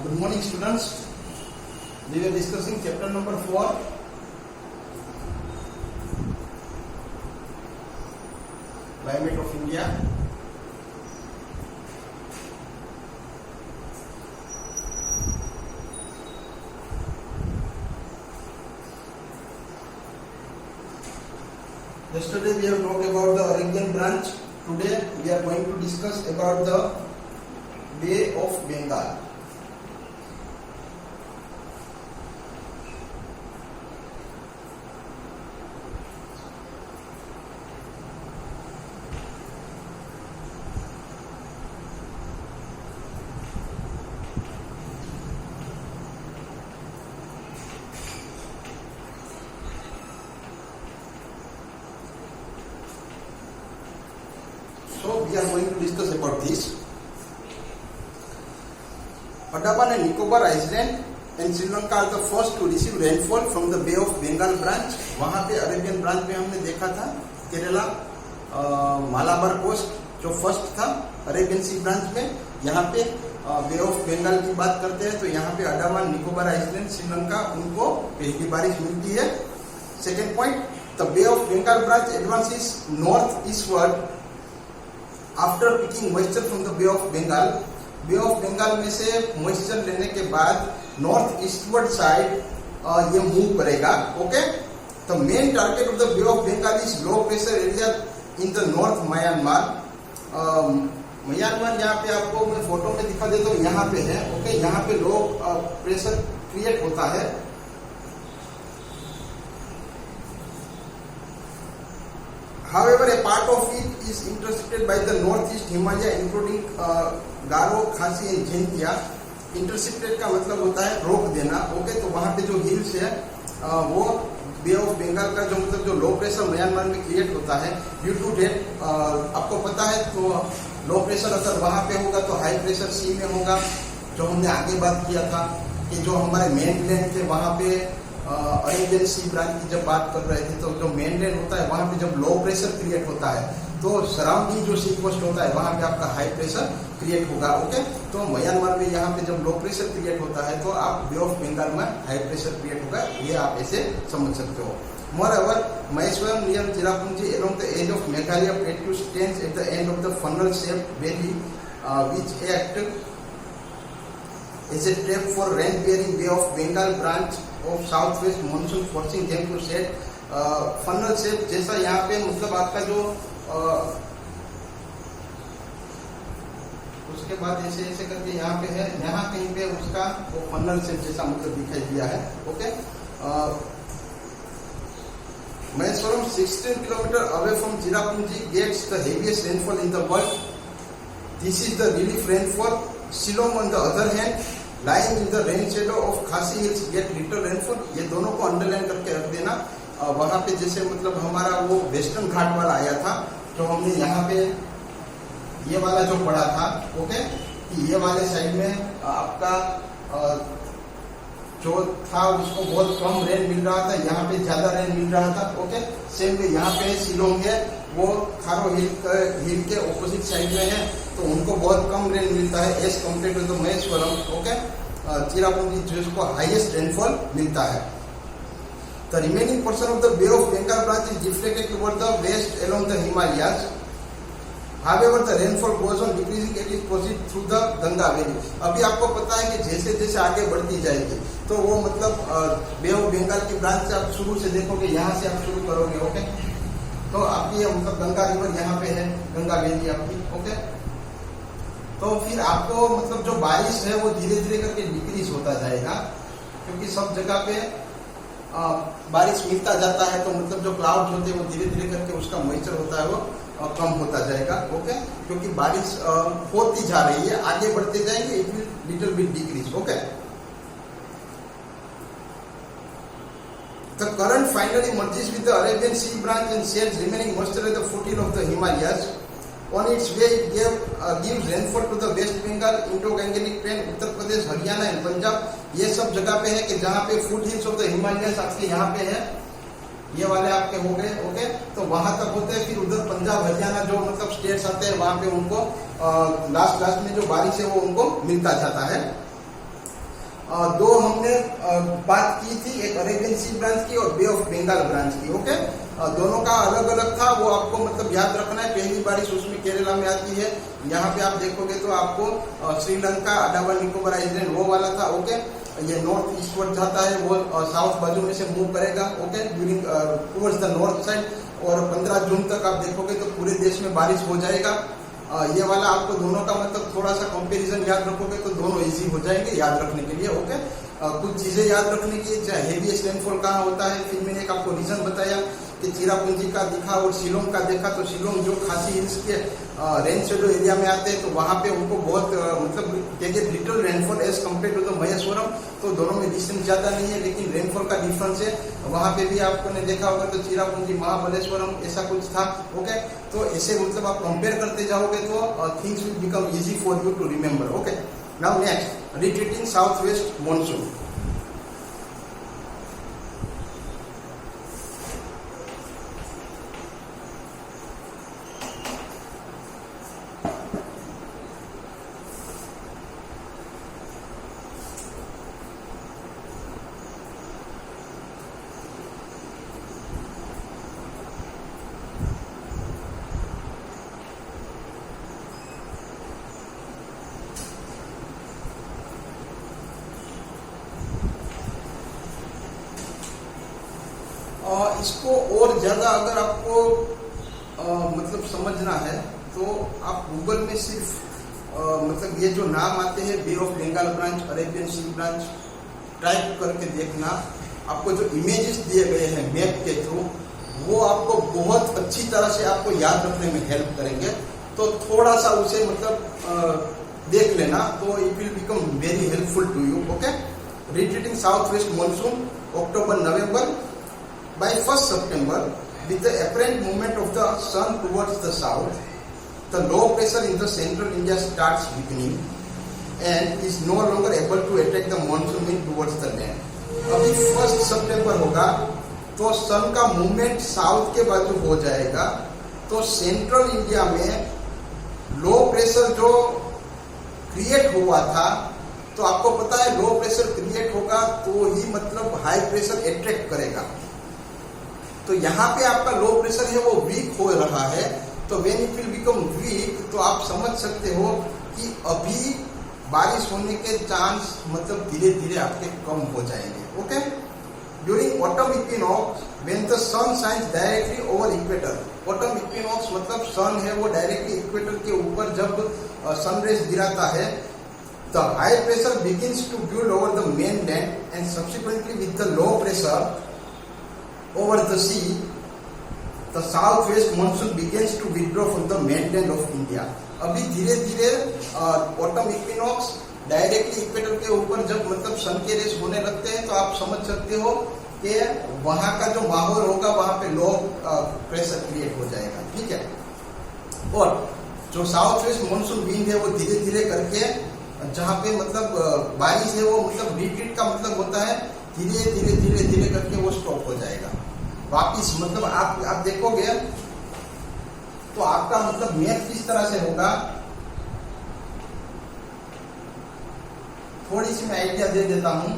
Good morning, students. We were discussing chapter number 4. Climate of India. Yesterday we have talked about the Arabian branch. Today we are going to discuss about the Bay of Bengal. So we are going to discuss about this. Andaman and Nicobar Island and Sri Lanka are the first to receive rainfall from the Bay of Bengal branch. वहाँ पे Arabian branch में हमने देखा था Kerala Malabar coast जो first था Arabian Sea branch में. यहाँ पे बे ऑफ बंगाल की बात करते हैं तो यहाँ पे अंडमान निकोबार आइलैंड श्रीलंका उनको पहली बारिश मिलती है. Second point, the Bay of Bengal branch advances north eastward after picking moisture from the Bay of Bengal. Bay of Bengal में से मॉइस्चर लेने के बाद नॉर्थ ईस्टवर्ड साइड ये मूव करेगा. Okay, the main target of the Bay of Bengal is low pressure area in the north Myanmar. Myanmar यहाँ पे आपको मैं फोटो में दिखा देता हूँ, यहाँ पे है. ओके, यहाँ पे लो प्रेशर क्रिएट होता है. However, a part of it is intersected by the northeast Himalaya, including गारो, खासी एंड जैंतिया. इंटरसेप्टेड का मतलब होता है रोक देना. ओके, तो वहां पे जो हिल्स है वो बे ऑफ बंगाल का जो मतलब जो लो प्रेशर म्यांमार में क्रिएट होता है ड्यू टू डेट. आपको पता है तो लो प्रेशर अगर वहां पे होगा तो हाई प्रेशर सी में होगा. जो हमने आगे बात किया था कि जो हमारे मेनलैंड थे वहां पे अरेबियन सी ब्रांच की जब बात कर रहे थे तो जो मेनलैंड होता है वहां पे जब लो प्रेशर क्रिएट होता है तो सराउंडिंग जो सी कोस्ट होता है वहां पे आपका हाई प्रेशर क्रिएट होगा. ओके, तो म्यांमार में यहाँ पे जब लो प्रेशर क्रिएट होता है तो आप बे ऑफ बंगाल में हाई प्रेशर क्रिएट होगा. ये आप ऐसे समझ सकते हो. मोreover, Maheshwaram near Cherrapunji along the edge of Meghalaya plateau stands at the end of the funnel shaped valley which act as a trap for rain bearing Bay of Bengal branch of southwest monsoon forcing them to set. Funnel shape जैसा यहाँ पे मतलब आपका जो उसके बाद ऐसे ऐसे करके यहाँ पे है, यहाँ कहीं पे उसका वो फनल शेप जैसा मतलब दिखाई दिया है. Okay, Maheshwaram 16 kilometer away from Cherrapunji gets the heaviest rainfall in the world. This is the relief rainfall. Shillong on the other hand lying in the rain shadow of Khasi Hills get little rainfall. ये दोनों को underline करके रख देना. वहां पे जैसे मतलब हमारा वो वेस्टर्न घाट वाला आया था जो हमने यहाँ पे ये वाला जो पढ़ा था. ओके, ये वाले साइड में आपका जो था उसको बहुत कम रेन मिल रहा था, यहाँ पे ज्यादा रेन मिल रहा था. ओके, सेम वे यहाँ पे शिलोंग है वो खारो हिल के ऑपोजिट साइड में है तो उनको बहुत कम रेन मिलता है as compared to the Mawsynram. Okay, Cherrapunji जिसको हाईएस्ट रेनफॉल मिलता है. The remaining portion of the Bay of Bengal branch is deflected toward the west along the Himalayas. However, the rainfall goes on decreasing as it proceeds through the Ganga Valley. अभी आपको पता है कि जैसे जैसे आगे बढ़ती जाएगी तो वो मतलब बे ऑफ बंगाल की ब्रांच से आप शुरू से देखोगे, यहाँ से आप शुरू करोगे. ओके, तो आपकी मतलब गंगा रिवर यहाँ पे है, गंगा वैली आपकी. ओके, तो फिर आपको मतलब जो बारिश है वो धीरे धीरे करके डिक्रीज होता जाएगा क्योंकि सब जगह पे बारिश मिलता जाता है तो मतलब जो क्लाउड होते हैं वो धीरे धीरे करके उसका मॉइस्चर होता है वो कम होता जाएगा. ओके, क्योंकि बारिश होती जा रही है, आगे बढ़ते जाएंगे, it will little bit decrease. Okay, the current finally merges with the Arabian Sea branch and shares remaining moisture at the foothill of the Himalayas. On its way, it gives rainfall to the West Bengal, Indo-Gangetic Plain, Uttar Pradesh, Haryana and Punjab. ये सब जगह पे है कि जहाँ पे foot hills of the Himalayas आपके यहाँ पे है, ये वाले आपके हो गए. ओके, तो वहां तक होते हैं. फिर उधर पंजाब हरियाणा जो मतलब स्टेट्स आते हैं वहां पे उनको लास्ट में जो बारिश है वो उनको मिलता जाता है. दो हमने बात की थी, एक अरेबियन सी ब्रांच की और बे ऑफ बंगाल ब्रांच की। ओके, दोनों का अलग अलग था, वो आपको मतलब याद रखना है। पहली बारिश उसमें केरला में आती है। यहाँ पे आप देखोगे तो आपको श्रीलंका, अंडमान निकोबार आइलैंड वो वाला था। ओके, ये नॉर्थ ईस्टवर्ड जाता है, वो साउथ बाजू में से मूव करेगा। Okay, during towards the north side, और 15 जून तक आप देखोगे तो पूरे देश में बारिश हो जाएगा। ये वाला आपको दोनों का मतलब थोड़ा सा कंपैरिजन याद रखोगे तो दोनों इजी हो जाएंगे याद रखने के लिए। ओके, कुछ चीजें याद रखने की, चाहे हेवीएस्ट रेनफॉल कहाँ होता है, फिर मैंने एक आपको रीजन बताया कि चिरापुंजी का दिखा और शिलोंग का देखा। तो शिलोंग जो खासी हिल्स के रेन शेडो एरिया में आते हैं, तो वहाँ पे उनको बहुत मतलब little rainfall as compared to the Mawsynram. तो दोनों में डिस्टेंस ज्यादा नहीं है, लेकिन रेनफॉल का डिफरेंस है। वहाँ पे भी आपको ने देखा होगा तो चिरापुंजी, महाबलेश्वरम ऐसा कुछ था। ओके, तो ऐसे मतलब आप कंपेयर करते जाओगे तो things will become easy for you to remember. Okay, now next, retreating south west monsoon. इसको और ज्यादा अगर आपको मतलब समझना है तो आप गूगल में सिर्फ मतलब ये जो नाम आते हैं, Bay of Bengal branch, Arabian Sea branch, type करके देखना। आपको जो इमेजेस दिए गए हैं मैप के थ्रू, वो आपको बहुत अच्छी तरह से आपको याद रखने में हेल्प करेंगे। तो थोड़ा सा उसे मतलब देख लेना, तो it will become very helpful to you. Okay, retreating south west monsoon October November. By 1st September, with the apparent movement of the sun towards the south, the low pressure in the central India starts weakening and is no longer able to attack the monsoon wind towards the land. अभी 1st September होगा तो सन का movement south के बाजू हो जाएगा, तो central India में लो प्रेशर जो क्रिएट हुआ था, तो आपको पता है लो प्रेशर क्रिएट होगा तो ही मतलब हाई प्रेशर अट्रैक्ट करेगा। तो यहाँ पे आपका लो प्रेशर है वो वीक हो रहा है, तो when it will become weak, तो आप समझ सकते हो कि अभी बारिश होने के चांस मतलब धीरे धीरे आपके कम हो जाएंगे। Okay, during autumn equinox when the sun shines directly over equator. Autumn equinox मतलब सन है वो डायरेक्टली इक्वेटर के ऊपर जब सनरेज गिराता है, the high pressure begins to build over the mainland and subsequently with the low pressure over the sea, the southwest monsoon begins to withdraw from the mainland of India. अभी धीरे धीरे autumn equinox directly equator के ऊपर जब मतलब सन के race होने लगते हैं, तो आप समझ सकते हो कि वहां का जो माहौल होगा वहां पे लो प्रेशर क्रिएट हो जाएगा। ठीक है, और जो साउथ वेस्ट मॉनसून विंड है वो धीरे धीरे करके जहाँ पे मतलब बारिश है वो मतलब रिट्रीट का मतलब होता है धीरे धीरे धीरे धीरे करके वो स्टॉप हो जाएगा वापिस। मतलब आप देखोगे तो आपका मतलब मैथ किस तरह से होगा, थोड़ी सी मैं आइडिया दे देता हूं।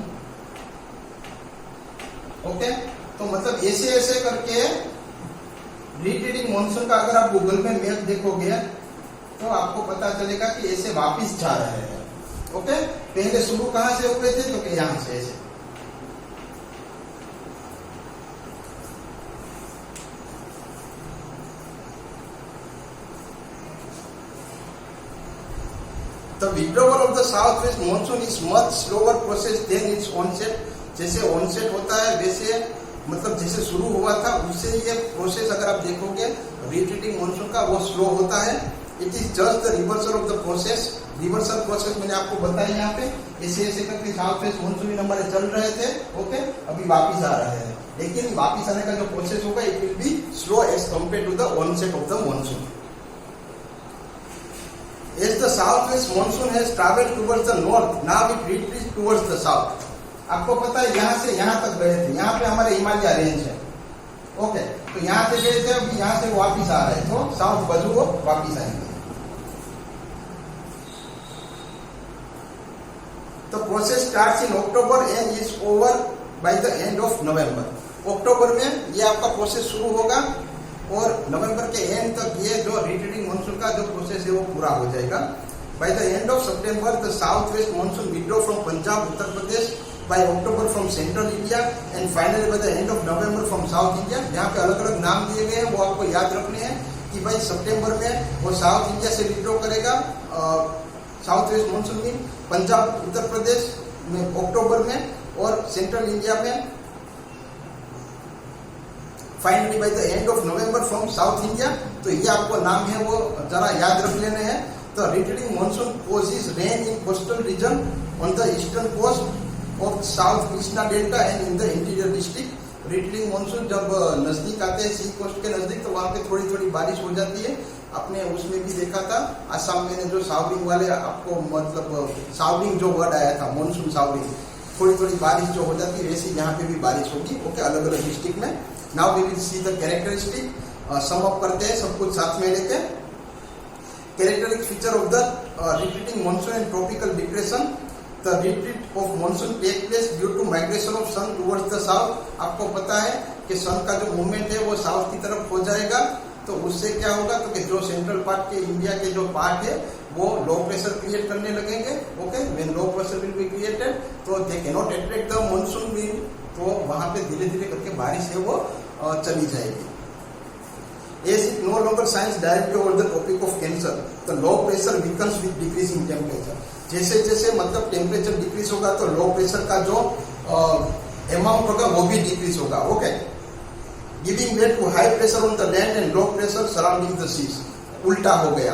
ओके, तो मतलब ऐसे ऐसे करके रिट्रीटिंग मॉनसून का अगर आप गूगल में मैप देखोगे तो आपको पता चलेगा कि ऐसे वापिस जा रहे हैं। ओके, पहले शुरू कहां से हुए थे, तो यहां से ऐसे। The withdrawal of the southwest monsoon is much slower process than its onset. जैसे onset होता है वैसे मतलब जैसे शुरू हुआ था उससे ये प्रोसेस अगर आप देखोगे रिट्रीटिंग मॉनसून का वो स्लो होता है। It is just the reversal of the process. Reversal process मैंने आपको बताया यहाँ पे, ऐसे ऐसे करके साउथ वेस्ट मॉनसून हमारे चल रहे थे। ओके, अभी वापिस आ रहे हैं, लेकिन वापिस आने का जो प्रोसेस होगा it will be slow as compared to the onset of the monsoon. As the southwest monsoon has traveled towards the north, now it retreats towards the south. आपको पता है यहाँ से यहाँ तक गए थे, यहाँ पे हमारे हिमालय रेंज है। ओके, तो यहाँ से गए थे, अभी यहाँ से वापिस आ रहे, तो साउथ बाजू वो वापिस आएंगे। तो process starts in October and is over by the end of November. अक्टूबर में ये आपका प्रोसेस शुरू होगा और नवंबर के एंड तक ये जो रिट्रीटिंग मानसून का जो प्रोसेस है वो पूरा हो जाएगा। By the end of September the south west monsoon withdraw from Punjab, Uttar Pradesh, by October from central India and finally by the end of November from south India. यहाँ पे अलग अलग नाम दिए गए हैं, वो आपको याद रखने हैं कि भाई सितंबर में वो साउथ इंडिया से विड्रॉ करेगा साउथ वेस्ट मानसून में, पंजाब उत्तर प्रदेश में अक्टूबर में और सेंट्रल इंडिया में finally by the end of November from south India. तो ये आपको नाम है वो जरा याद रख लेने हैं। तो retreating monsoon causes rain in coastal region on the eastern coast of south Krishna delta and in the interior district. Retreating monsoon जब नजदीक आते हैं सी कोस्ट के नजदीक तो वहां पे थोड़ी थोड़ी बारिश हो जाती है। आपने उसमें भी देखा था असम में जो सावरिंग वाले आपको मतलब सावरिंग जो वर्ड आया था मानसून सावरिंग, थोड़ी थोड़ी बारिश जो हो जाती है वैसे यहाँ पे भी बारिश होगी। ओके, अलग अलग डिस्ट्रिक्ट में। Now we will see the characteristic, sum up करते हैं सब कुछ साथ में लेके। Characteristic feature of the retreating monsoon and tropical depression. The retreat of monsoon take place due to migration of sun towards the south. आपको पता है कि सन का जो मूवमेंट है वो साउथ की तरफ हो जाएगा, तो उससे क्या होगा तो कि जो सेंट्रल पार्ट के इंडिया के जो पार्ट है वो लो प्रेशर क्रिएट करने लगेंगे। Okay, when low pressure will be created तो they can not attract the monsoon wind, तो वहां पे धीरे धीरे करके बारिश है वो चली जाएगी। As it no longer shines directly over the topic of cancer, the low pressure weakens with decreasing temperature. जैसे जैसे मतलब टेम्परेचर डिक्रीज होगा तो लो प्रेशर का जो अमाउंट होगा वो भी डिक्रीज होगा। Okay, giving way to high pressure on the land and low pressure surrounding the seas. उल्टा हो गया,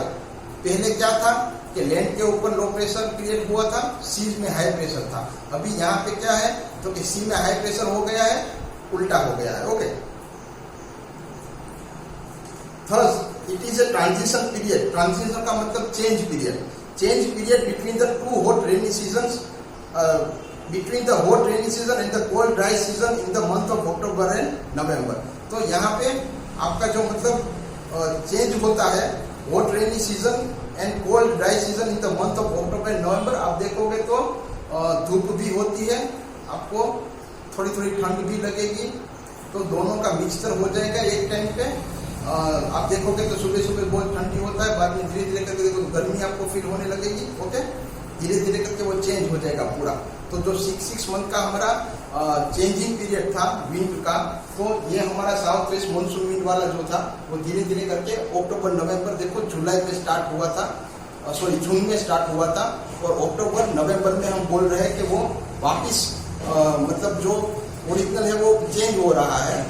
पहले क्या था कि लैंड के ऊपर लो प्रेशर क्रिएट हुआ था, सीज में हाई प्रेशर था। अभी यहाँ पे क्या है तो कि सी में हाई प्रेशर हो गया है, उल्टा हो गया है। Okay, thus it is a transition period. Transition का मतलब change period. Change period between the two hot rainy seasons, between the hot rainy season and the cold dry season in the month of October and November. तो यहाँ पे आपका जो मतलब change होता है hot rainy season and cold dry season in the month of October and November. आप देखोगे तो धूप भी होती है, आपको थोड़ी थोड़ी ठंड भी लगेगी, तो दोनों का मिक्सचर हो जाएगा एक टाइम पे। आप देखोगे तो सुबह सुबह बहुत ठंडी होता है, बाद में धीरे धीरे करके देखो गर्मी आपको फील होने लगेगी। ओके, धीरे धीरे करके वो चेंज हो जाएगा पूरा। तो जो 6 मंथ का हमारा चेंजिंग पीरियड था विंड का, तो ये हमारा साउथ वेस्ट मानसून विंड वाला जो था वो धीरे धीरे करके अक्टूबर नवंबर, देखो जुलाई में स्टार्ट हुआ था, सॉरी जून में स्टार्ट हुआ था, और अक्टूबर नवंबर में हम बोल रहे हैं कि वो वापिस मतलब जो ओरिजिनल है वो चेंज हो रहा है।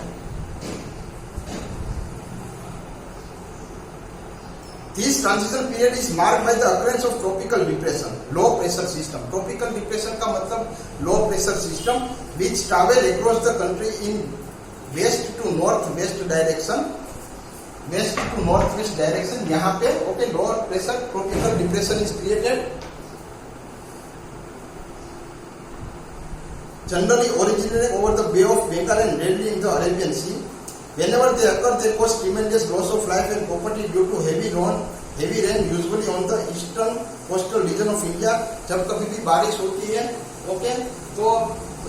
This transition period is marked by the occurrence of tropical depression, low pressure system. Tropical depression का मतलब low pressure system which travel across the country in west to northwest direction. West to northwest direction यहाँ पे okay low pressure tropical depression is created. Generally originating over the Bay of Bengal and rarely in the Arabian Sea. Whenever they occur, they cause tremendous loss of life and property due to heavy rain, usually on the eastern coastal region of India. जब कभी भी बारिश होती है, okay, तो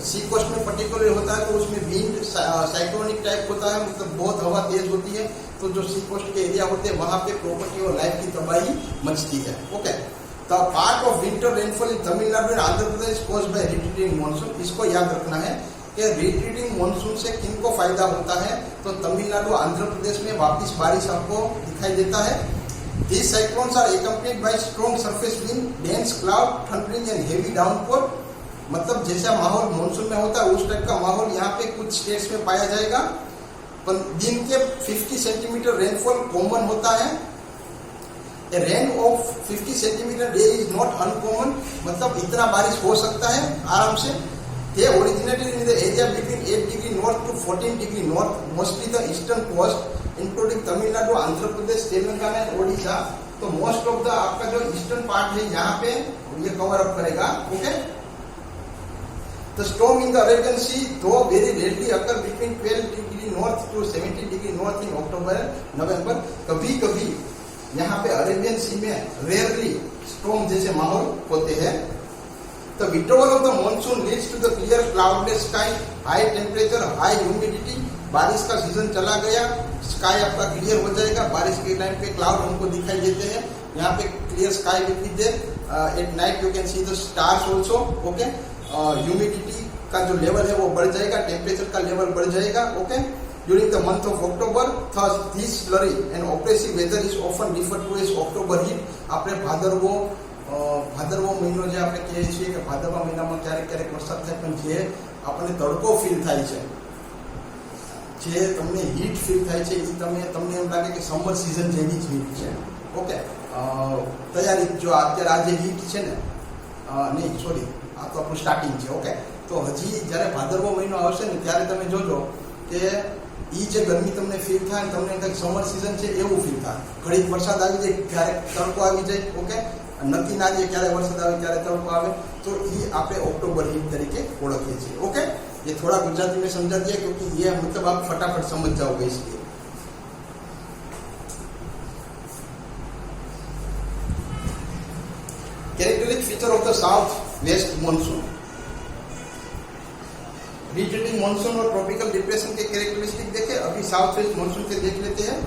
सी coast में particular होता है, तो उसमें विंड साइक्लोनिक टाइप होता है, मतलब बहुत हवा तेज होती है, तो जो सी कोस्ट के एरिया होते हैं वहां पे प्रॉपर्टी और लाइफ की तबाही मचती है। Okay, the part of winter rainfall in Tamil Nadu and Andhra Pradesh caused by retreating monsoon. इसको याद रखना है कि रिट्रीटिंग मानसून से किनको फायदा होता है, तो तमिलनाडु आंध्र प्रदेश में वापिस बारिश आपको दिखाई देता है। These cyclones are accompanied by strong surface wind, dense cloud, thundering and heavy downpour। मतलब जैसा माहौल मानसून में होता है उस टाइप का माहौल यहाँ पे कुछ स्टेट्स में पाया जाएगा। दिन के 50 सेंटीमीटर रेनफॉल कॉमन होता है। A rain of 50 centimetre day is not uncommon, मतलब इतना बारिश हो सकता है आराम से। They originated in the area between 8 degree north to 14 degree north, mostly the eastern coast, including Tamil Nadu, Andhra Pradesh, Telangana and Odisha। तो most of the आपका जो ईस्टर्न पार्ट है यहाँ पे ये कवर अप करेगा। Okay, the storm in the Arabian Sea though very rarely occur between 12 degree north to 17 degree north in October November. कभी कभी यहाँ पे अरेबियन सी में रेयरली स्टॉर्म जैसे माहौल होते हैं। The withdrawal of the monsoon leads to the clear cloudless sky, high temperature, high humidity. बारिश का सीजन चला गया, स्काई आपका क्लियर हो जाएगा, बारिश के टाइम पे क्लाउड हमको दिखाई देते हैं, यहाँ पे clear sky will be there, at night you can see the stars also, okay, humidity का जो लेवल है वो बढ़ जाएगा, टेम्परेचर का लेवल बढ़ जाएगा, okay. During the month of October, thus this slurry and oppressive weather is often referred to as October heat. આપણે ભાદરવો મહિનો જે આપણે કહીએ છીએ કે ભાદરવા મહિનામાં ક્યારેક ક્યારેક વરસાદ થાય, પણ જે આપણને તડકો ફીલ થાય છે, જે તમને હીટ ફીલ થાય છે, એ તમને એમ લાગે કે સમર સિઝન જેવી જ હીટ છે, ઓકે. તૈયારી જો અત્યારે આ જે હીટ છે ને, નહીં સોરી, આ તો આપણું સ્ટાર્ટિંગ છે, ઓકે. તો હજી જ્યારે ભાદરવો મહિનો આવશે ને ત્યારે તમે જોજો કે એ જે ગરમી તમને ફીલ થાય, તમને કંઈક સમર સિઝન છે એવું ફીલ થાય. ઘડીક વરસાદ આવી જાય, ક્યારેક તડકો આવી જાય, ઓકે, નક્કી ના જાય ક્યારે વરસાદ આવે ક્યારે તડકો આવે, તો એ આપણે ઓક્ટોબર હીટ તરીકે ઓળખીએ છીએ, ઓકે. ये थोड़ा गुजराती में समझा दिया क्योंकि ये मतलब आप फटाफट समझ जाओगे इसलिए. Characteristic feature of the south west monsoon. Retreating monsoon और ट्रॉपिकल डिप्रेशन के कैरेक्टरिस्टिक देखे. अभी साउथ वेस्ट मॉनसून के देख लेते हैं.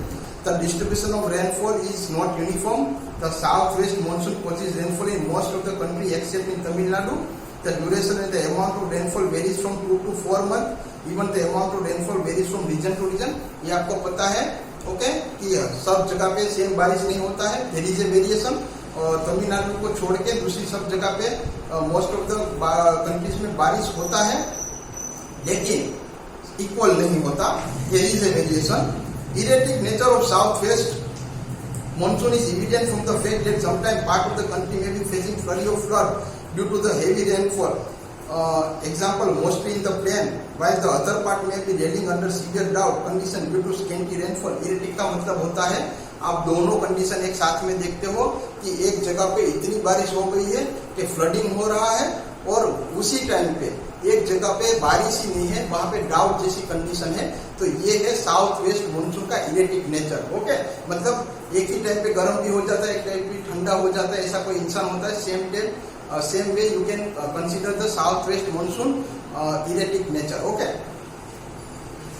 The distribution of rainfall is not uniform. The south west monsoon causes rainfall in most of the country except in Tamil Nadu. The duration and the amount of rainfall varies from 2 to 4 months. Even the amount of rainfall varies from region to region. ये आपको पता है, okay, कि सब जगह पे same बारिश नहीं होता है. There is a variation. और तमिलनाडु को छोड़ के दूसरी सब जगह पे मोस्ट ऑफ द कंट्रीज में बारिश होता है, लेकिन इक्वल नहीं होता. There is a variation. Erratic nature of southwest monsoon is evident from the fact that sometimes part of the country may be facing flurry of flood due to the heavy rainfall. Example, mostly in the plain, while the other part may be reeling under severe drought condition due to scanty rainfall. Erratic का मतलब होता है आप दोनों condition एक साथ में देखते हो कि एक जगह पे इतनी बारिश हो गई है कि फ्लडिंग हो रहा है, और उसी टाइम पे एक जगह पे बारिश ही नहीं है, वहां पे ड्राउट जैसी कंडीशन है. तो ये है साउथ वेस्ट मॉनसून का इरेटिक नेचर, ओके. मतलब एक ही टाइम पे गर्म भी हो जाता है, एक टाइम पे ठंडा हो जाता है, ऐसा कोई इंसान होता है. Same way you can consider the south west monsoon erratic nature, okay.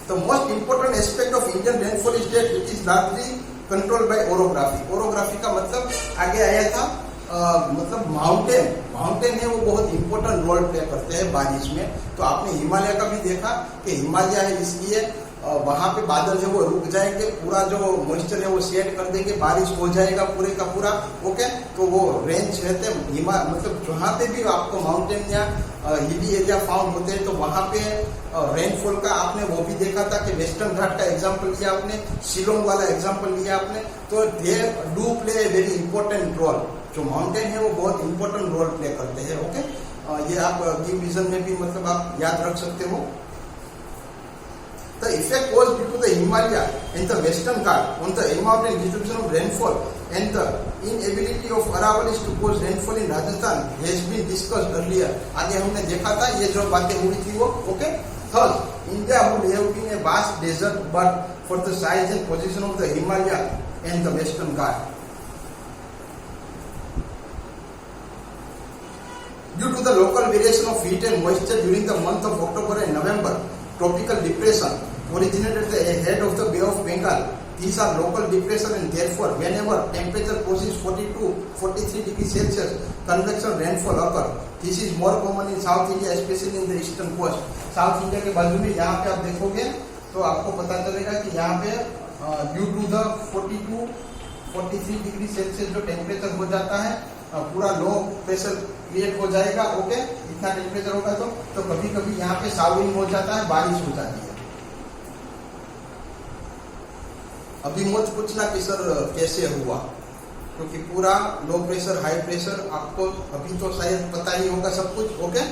The most important aspect of Indian rainfall is that it is largely controlled by orography. Orography का मतलब आगे आया था, मतलब माउंटेन है वो बहुत इंपॉर्टेंट रोल प्ले करते हैं बारिश में. तो आपने हिमालय का भी देखा कि हिमालय है इसलिए वहां पे बादल है वो रुक जाएंगे, पूरा जो मॉइस्चर है वो सेट कर देंगे, बारिश हो जाएगा पूरे का पूरा, ओके. तो वो रेंज रहते हैं मतलब जहाँ पे भी आपको माउंटेन या हिली एरिया फाउंड होते हैं, तो वहां पे रेनफॉल का आपने वो भी देखा था कि वेस्टर्न घाट का एग्जाम्पल लिया आपने, शिलोंग वाला एग्जाम्पल लिया आपने. तो they do play a very important role. जो माउंटेन है वो बहुत इंपॉर्टेंट रोल प्ले करते हैं, ओके. ये आप गिव रीजन में भी मतलब आप याद रख सकते हो. The effect caused due to the Himalaya and the Western Ghat on the amount and distribution of rainfall and the inability of Aravallis to cause rainfall in Rajasthan has been discussed earlier. आगे हमने देखा था ये जो बातें हुई थी वो, okay. Thus, India would have been a vast desert but for the size and position of the Himalaya and the Western Ghat. Due to the local variation of heat and moisture during the month of October and November, tropical depression originated at the head of the Bay of Bengal. These are local depression and therefore whenever temperature crosses 42-43 degrees Celsius, convection rainfall occur. This is more common in South India, especially in the eastern coast. South India के बाजू में यहाँ पे आप देखोगे तो आपको पता चलेगा कि यहाँ पे due to the 42-43 degree Celsius जो टेम्परेचर हो जाता है, पूरा लो प्रेशर क्रिएट हो जाएगा, ओके. इतना टेम्परेचर होगा तो कभी कभी यहाँ पे शावरिंग हो जाता है, बारिश हो जाती है. अभी मुझ पूछना कि सर कैसे हुआ, क्योंकि पूरा लो प्रेशर हाई प्रेशर आपको अभी तो शायद पता ही होगा सब कुछ, okay.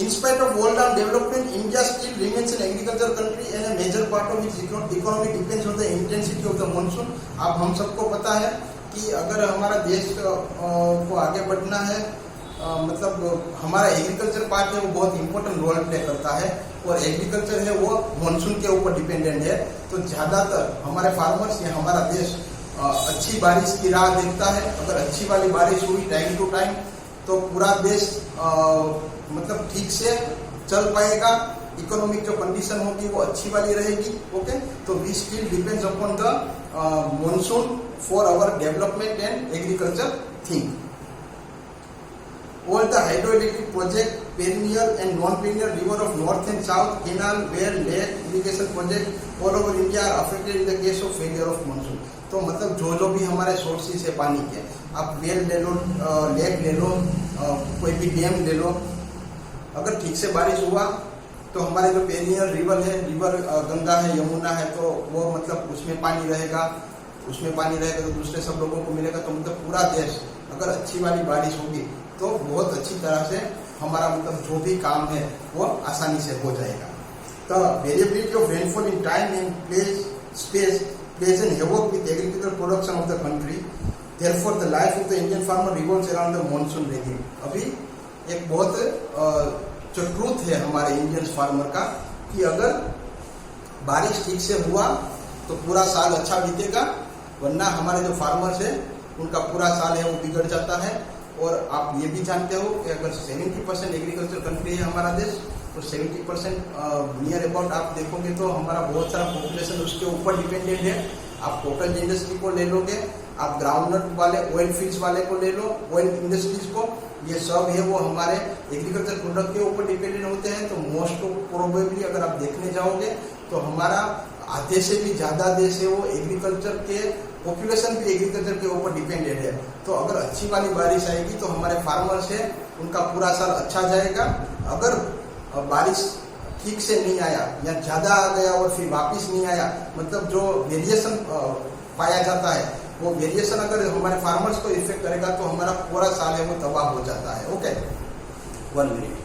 In spite of all our development, India still remains an agriculture country and a major part of its economy depends on the intensity of the monsoon. अब हम सबको पता है कि अगर हमारा देश को आगे बढ़ना है, मतलब हमारा एग्रीकल्चर पार्ट है वो बहुत इंपॉर्टेंट रोल प्ले करता है, और एग्रीकल्चर है वो मानसून के ऊपर डिपेंडेंट है. तो ज़्यादातर हमारे फार्मर्स या हमारा देश अच्छी बारिश की राह देखता है। अगर अच्छी वाली बारिश हुई टाइम टू टाइम तो पूरा देश मतलब ठीक से चल पाएगा। इकोनॉमिक जो कंडीशन होगी वो अच्छी वाली रहेगी। ओके, तो we still depends upon the monsoon for our development and agriculture thing. All the hydroelectric project, perennial and non-perennial river of north and south, canal, well, lake, irrigation project all over India are affected in the case of failure of monsoon. तो मतलब जो भी हमारे sources है पानी के, आप well ले लो, लेक ले लो, कोई भी डैम ले लो, अगर ठीक से बारिश हुआ तो हमारे जो पेरिनियल रिवर है, रिवर गंगा है, यमुना है, तो वो मतलब उसमें पानी रहेगा तो दूसरे सब लोगों को मिलेगा। तो मतलब पूरा देश अगर अच्छी वाली बारिश होगी तो बहुत अच्छी तरह से हमारा मतलब जो भी काम है वो आसानी से हो जाएगा। तो variability of rainfall in time and place space plays an havoc with agricultural production of the country. Therefore, the life of the Indian farmer revolves around the monsoon regime. अभी एक बहुत जो ट्रूथ है हमारे इंडियन फार्मर का कि अगर बारिश ठीक से हुआ तो पूरा साल अच्छा बीतेगा, वरना हमारे जो फार्मर्स है उनका पूरा साल है वो बिगड़ जाता है। और आप ये भी जानते हो कि अगर 70% एग्रीकल्चर कंट्री है हमारा देश, तो 70% नियर अबाउट आप देखोगे तो हमारा बहुत सारा पॉपुलेशन उसके ऊपर डिपेंडेंट है। आप टोटल इंडस्ट्री को ले लोगे, आप ग्राउंडनट वाले ऑयल फील्ड्स वाले को ले लो, ऑयल इंडस्ट्रीज को, ये सब है वो हमारे एग्रीकल्चर प्रोडक्ट के ऊपर डिपेंडेंट होते हैं। तो मोस्ट प्रोबेबली अगर आप देखने जाओगे तो हमारा आधे से भी ज्यादा देश है वो एग्रीकल्चर के, पॉपुलेशन भी एग्रीकल्चर के ऊपर डिपेंडेंट है। तो अगर अच्छी वाली बारिश आएगी तो हमारे फार्मर्स है उनका पूरा साल अच्छा जाएगा। अगर बारिश ठीक से नहीं आया या ज्यादा आ गया और फिर वापिस नहीं आया, मतलब जो वेरिएशन पाया जाता है वो वेरिएशन अगर हमारे फार्मर्स को इफेक्ट करेगा तो हमारा पूरा साल है वो तबाह हो जाता है। Okay, 1 minute.